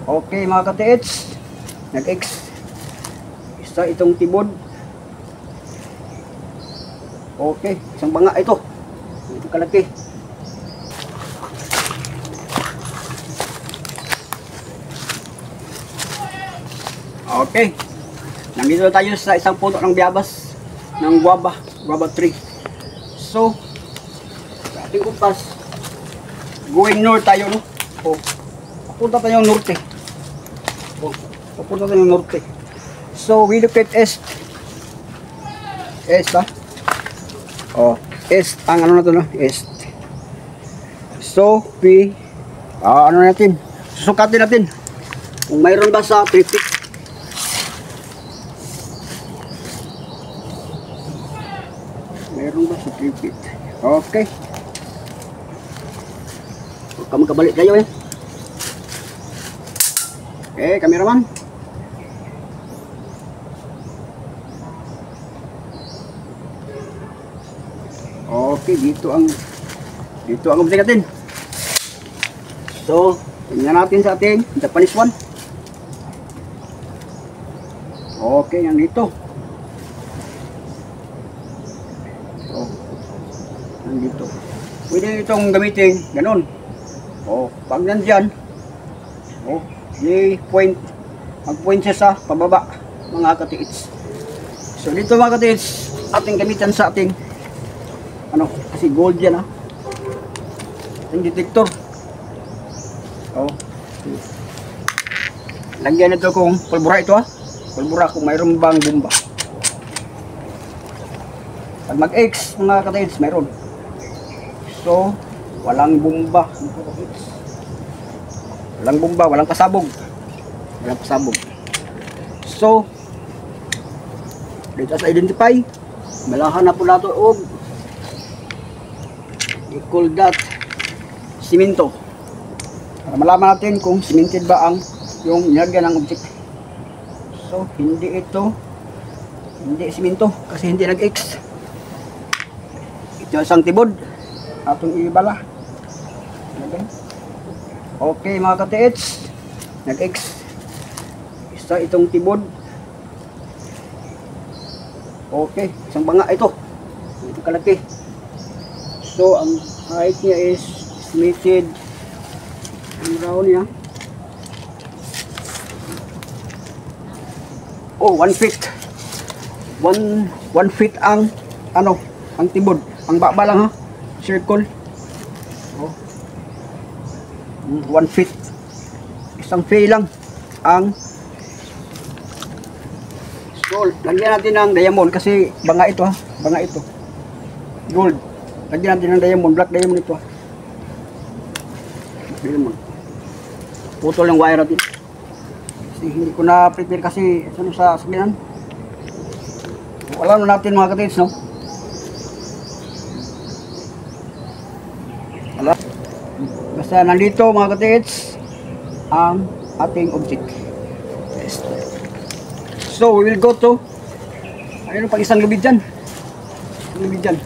Okay mga ka-TH, nag-X isa itong tibod. Okay, isang banga ito. Ito kalaki. Okay, nandito tayo sa isang puno ng biyabas ng guava tree. So, sa ating kumpas, going north tayo, no? O, papunta tayo norte. Papunta tayo norte. So we look at east. East ba? Oh, east ang ano na to, no? East. So we ano natin? Susukatin natin kung mayroon ba sa 3 feet. Mayroon ba sa 3 feet? Okay. Huwag ka magkabalik tayo eh. Okay, cameraman. Okay, dito ang object natin. So, tingnan natin sa ating Japanese one. Okay, yan dito. So, nandito. Pwede itong gamitin ganun. Oh, pag nandyan, oh, i-point, mag-point siya sa pababa, mga ka-TH. So, dito mga ka-TH, ating gamitan sa ating ano, kasi gold yan ha. Yung detector. Oh. Lagyan nito kung pulbura ito ha. Pulbura kung mayroon bang bomba. Pag mag-X mga ka-TH, mayroon. So, walang bomba. Walang bomba, walang pasabog. Walang pasabog. So, dito sa identify, malahan na po nato og i-call that simento. Para malaman natin kung cemented ba ang yung nilagyan ng object. So, hindi simento kasi hindi nag-X. Ito isang tibod atong ibala. Okay mga ka-TH, nag-X isa itong tibod. Okay, isang banga ito. Ito kalaki. So, ang height niya is estimated ang round niya. Oh, 1 feet. 1 feet ang ano, ang tibod. Ang baba lang ha. Circle. Oh. 1 feet. Isang feet lang ang. So, lagyan natin ng diamond kasi banga ito ha. Banga ito. Gold. Lagyan natin ng diamond, black diamond ito. Diamond. Putol yung wire natin. Kasi hindi ko na prepare kasi ano sa sabihan. Alam na natin mga ka-TH, no? Alam. Basta nandito mga ka-TH ang ating object. So we will go to ayun pag isang lubid dyan. Lubid dyan.